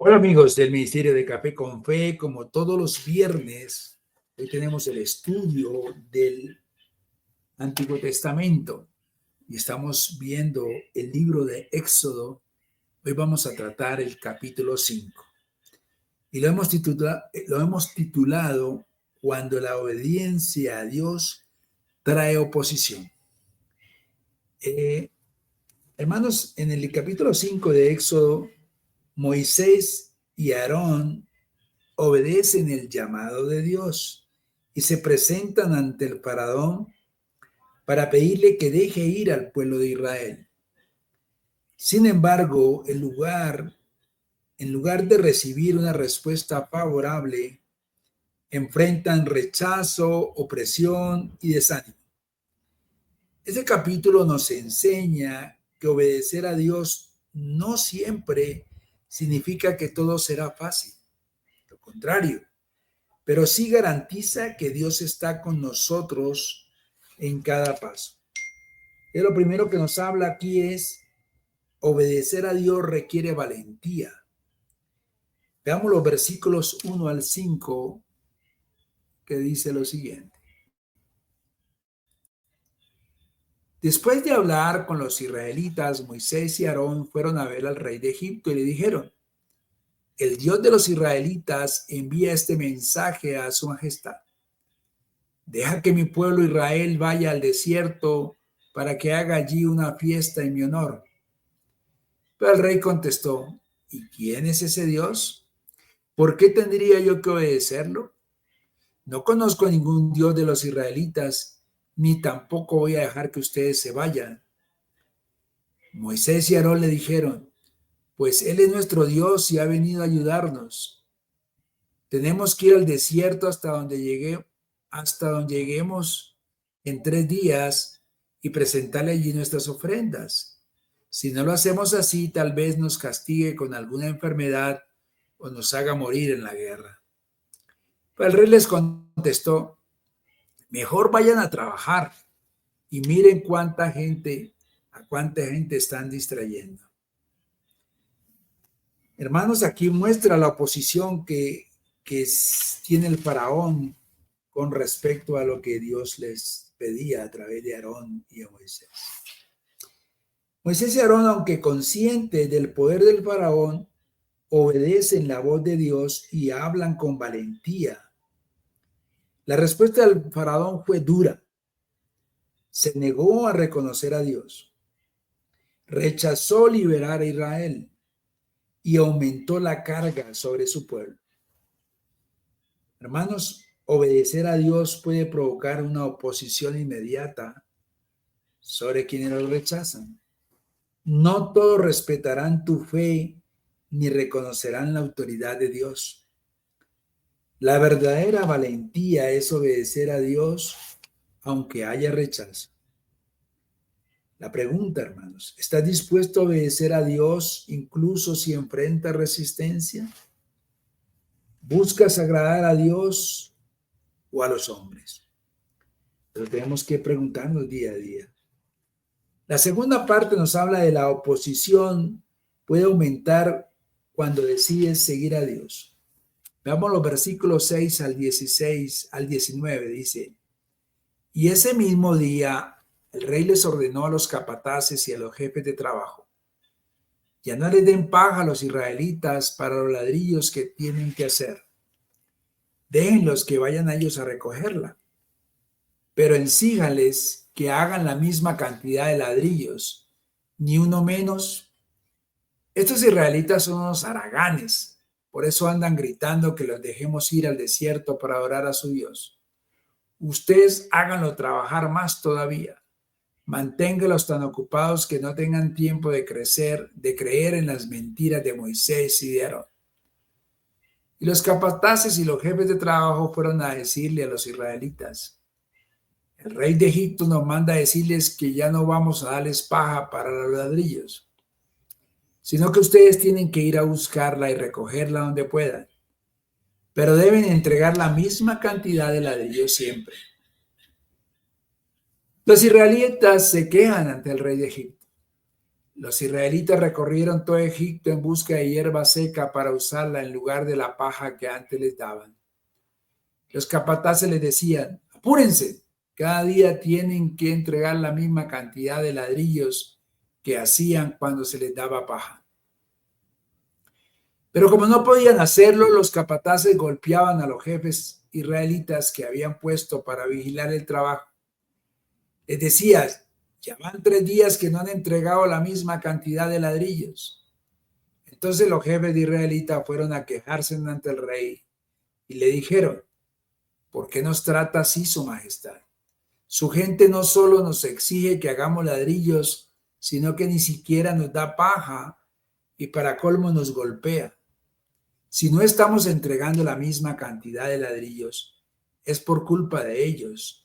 Hola amigos del Ministerio de Café con Fe, como todos los viernes, hoy tenemos el estudio del Antiguo Testamento y estamos viendo el libro de Éxodo. Hoy vamos a tratar el capítulo 5 y lo hemos titulado Cuando la obediencia a Dios trae oposición. Eh, Hermanos, en el capítulo 5 de Éxodo, Moisés y Aarón obedecen el llamado de Dios y se presentan ante el faraón para pedirle que deje ir al pueblo de Israel. Sin embargo, en lugar de recibir una respuesta favorable, enfrentan rechazo, opresión y desánimo. Este capítulo nos enseña que obedecer a Dios no siempre significa que todo será fácil. Lo contrario, pero sí garantiza que Dios está con nosotros en cada paso. Y lo primero que nos habla aquí es obedecer a Dios requiere valentía. Veamos los versículos 1 al 5 que dice lo siguiente. Después de hablar con los israelitas, Moisés y Aarón fueron a ver al rey de Egipto y le dijeron: el Dios de los israelitas envía este mensaje a su majestad. Deja que mi pueblo Israel vaya al desierto para que haga allí una fiesta en mi honor. Pero el rey contestó: ¿y quién es ese Dios? ¿Por qué tendría yo que obedecerlo? No conozco a ningún Dios de los israelitas, ni tampoco voy a dejar que ustedes se vayan. Moisés y Aarón le dijeron: pues Él es nuestro Dios y ha venido a ayudarnos. Tenemos que ir al desierto hasta donde lleguemos en 3 días y presentarle allí nuestras ofrendas. Si no lo hacemos así, tal vez nos castigue con alguna enfermedad o nos haga morir en la guerra. Pero el rey les contestó: mejor vayan a trabajar y miren a cuánta gente están distrayendo. Hermanos, aquí muestra la oposición que tiene el faraón con respecto a lo que Dios les pedía a través de Aarón y a Moisés. Moisés y Aarón, aunque conscientes del poder del faraón, obedecen la voz de Dios y hablan con valentía. La respuesta del faraón fue dura. Se negó a reconocer a Dios, rechazó liberar a Israel y aumentó la carga sobre su pueblo. Hermanos, obedecer a Dios puede provocar una oposición inmediata sobre quienes lo rechazan. No todos respetarán tu fe ni reconocerán la autoridad de Dios. La verdadera valentía es obedecer a Dios aunque haya rechazo. La pregunta, hermanos, ¿estás dispuesto a obedecer a Dios incluso si enfrentas resistencia? ¿Buscas agradar a Dios o a los hombres? Pero tenemos que preguntarnos día a día. La segunda parte nos habla de la oposición puede aumentar cuando decides seguir a Dios. Veamos los versículos 6 al 16 al 19. Dice: y ese mismo día el rey les ordenó a los capataces y a los jefes de trabajo: ya no les den paja a los israelitas para los ladrillos que tienen que hacer. Déjenlos que vayan a ellos a recogerla. Pero exíjanles que hagan la misma cantidad de ladrillos, ni uno menos. Estos israelitas son unos haraganes, por eso andan gritando que los dejemos ir al desierto para adorar a su Dios. Ustedes háganlo trabajar más todavía. Manténgalos tan ocupados que no tengan tiempo de creer en las mentiras de Moisés y de Aarón. Y los capataces y los jefes de trabajo fueron a decirle a los israelitas: el rey de Egipto nos manda a decirles que ya no vamos a darles paja para los ladrillos, sino que ustedes tienen que ir a buscarla y recogerla donde puedan. Pero deben entregar la misma cantidad de ladrillos siempre. Los israelitas se quejan ante el rey de Egipto. Los israelitas recorrieron todo Egipto en busca de hierba seca para usarla en lugar de la paja que antes les daban. Los capataces les decían: apúrense, cada día tienen que entregar la misma cantidad de ladrillos que hacían cuando se les daba paja. Pero como no podían hacerlo, los capataces golpeaban a los jefes israelitas que habían puesto para vigilar el trabajo. Les decía: ya van 3 días que no han entregado la misma cantidad de ladrillos. Entonces los jefes de israelitas fueron a quejarse ante el rey y le dijeron: ¿por qué nos trata así su majestad? Su gente no solo nos exige que hagamos ladrillos, sino que ni siquiera nos da paja y para colmo nos golpea. Si no estamos entregando la misma cantidad de ladrillos, es por culpa de ellos.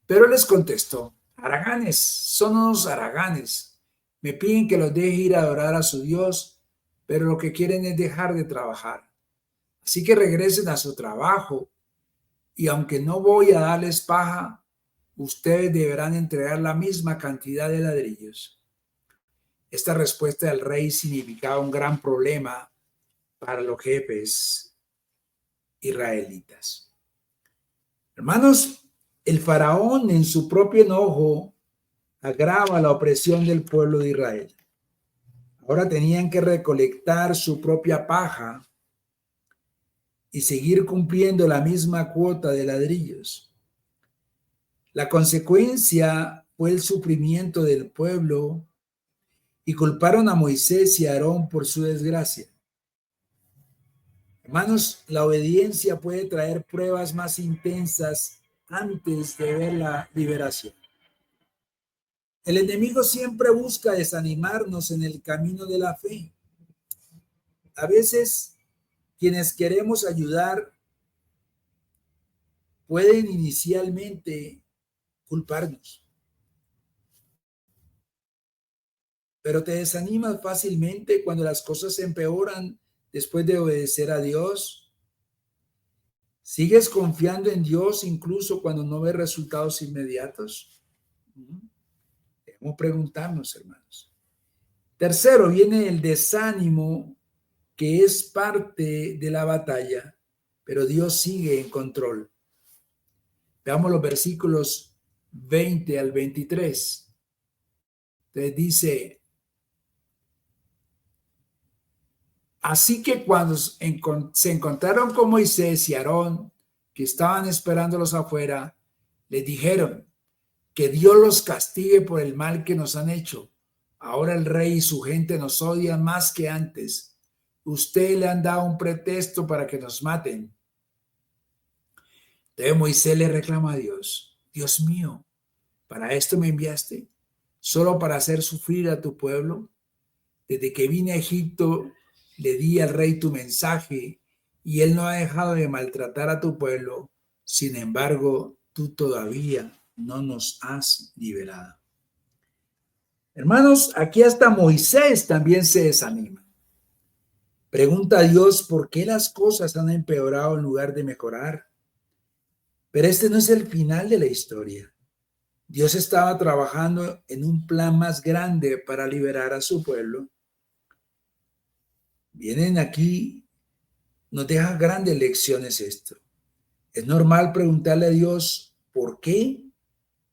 Pero les contestó: haraganes, son unos haraganes. Me piden que los deje ir a adorar a su Dios, pero lo que quieren es dejar de trabajar. Así que regresen a su trabajo, y aunque no voy a darles paja, ustedes deberán entregar la misma cantidad de ladrillos. Esta respuesta del rey significaba un gran problema para los jefes israelitas. Hermanos, el faraón en su propio enojo agrava la opresión del pueblo de Israel. Ahora tenían que recolectar su propia paja y seguir cumpliendo la misma cuota de ladrillos. La consecuencia fue el sufrimiento del pueblo y culparon a Moisés y a Aarón por su desgracia. Hermanos, la obediencia puede traer pruebas más intensas antes de ver la liberación. El enemigo siempre busca desanimarnos en el camino de la fe. A veces, quienes queremos ayudar pueden inicialmente culparnos, pero te desanimas fácilmente cuando las cosas se empeoran después de obedecer a Dios. ¿Sigues confiando en Dios incluso cuando no ves resultados inmediatos? Debemos preguntarnos, hermanos. Tercero, viene el desánimo, que es parte de la batalla, pero Dios sigue en control. Veamos los versículos 20 al 23. Entonces dice: así que cuando se encontraron con Moisés y Aarón, que estaban esperándolos afuera, les dijeron: que Dios los castigue por el mal que nos han hecho. Ahora el rey y su gente nos odian más que antes. Ustedes le han dado un pretexto para que nos maten. Entonces Moisés le reclama a Dios: Dios mío, ¿para esto me enviaste? ¿Solo para hacer sufrir a tu pueblo? Desde que vine a Egipto le di al rey tu mensaje y él no ha dejado de maltratar a tu pueblo. Sin embargo, tú todavía no nos has liberado. Hermanos, aquí hasta Moisés también se desanima. Pregunta a Dios por qué las cosas han empeorado en lugar de mejorar. Pero este no es el final de la historia. Dios estaba trabajando en un plan más grande para liberar a su pueblo. Vienen aquí, nos deja grandes lecciones esto. Es normal preguntarle a Dios por qué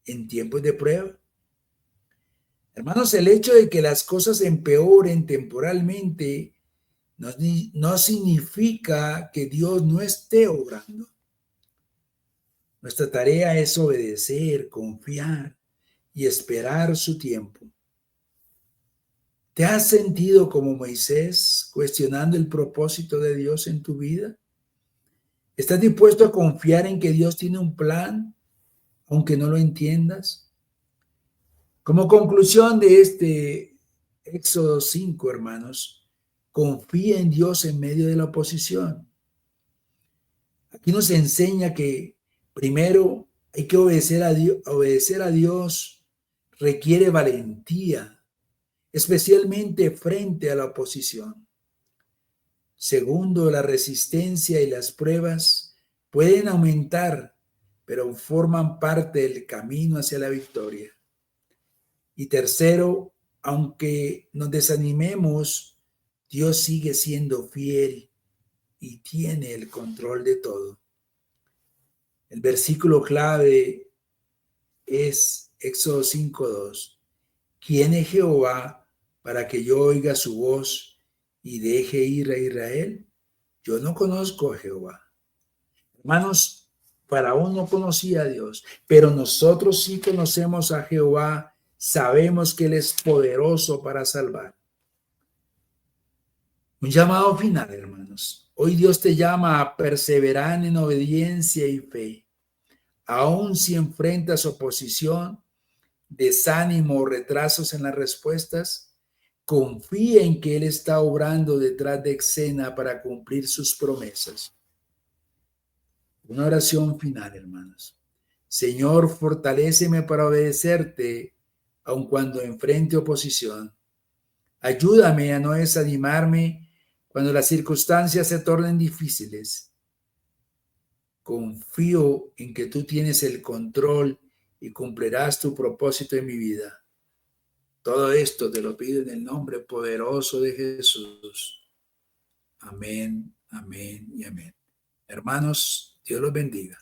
en tiempos de prueba. Hermanos, el hecho de que las cosas empeoren temporalmente no significa que Dios no esté obrando. Nuestra tarea es obedecer, confiar y esperar su tiempo. ¿Te has sentido como Moisés cuestionando el propósito de Dios en tu vida? ¿Estás dispuesto a confiar en que Dios tiene un plan, aunque no lo entiendas? Como conclusión de este Éxodo 5, hermanos, confía en Dios en medio de la oposición. Aquí nos enseña que primero hay que obedecer a Dios. Obedecer a Dios requiere valentía, especialmente frente a la oposición. Segundo, la resistencia y las pruebas pueden aumentar, pero forman parte del camino hacia la victoria. Y tercero, aunque nos desanimemos, Dios sigue siendo fiel y tiene el control de todo. El versículo clave es Éxodo 5:2. ¿Quién es Jehová para que yo oiga su voz y deje ir a Israel? Yo no conozco a Jehová. Hermanos, Faraón no conocía a Dios, pero nosotros sí conocemos a Jehová, sabemos que Él es poderoso para salvar. Un llamado final, hermanos. Hoy Dios te llama a perseverar en obediencia y fe. Aun si enfrentas oposición, desánimo o retrasos en las respuestas, confía en que Él está obrando detrás de escena para cumplir sus promesas. Una oración final, hermanos. Señor, fortaléceme para obedecerte, aun cuando enfrente oposición. Ayúdame a no desanimarme cuando las circunstancias se tornen difíciles. Confío en que tú tienes el control y cumplirás tu propósito en mi vida. Todo esto te lo pido en el nombre poderoso de Jesús. Amén, amén y amén. Hermanos, Dios los bendiga.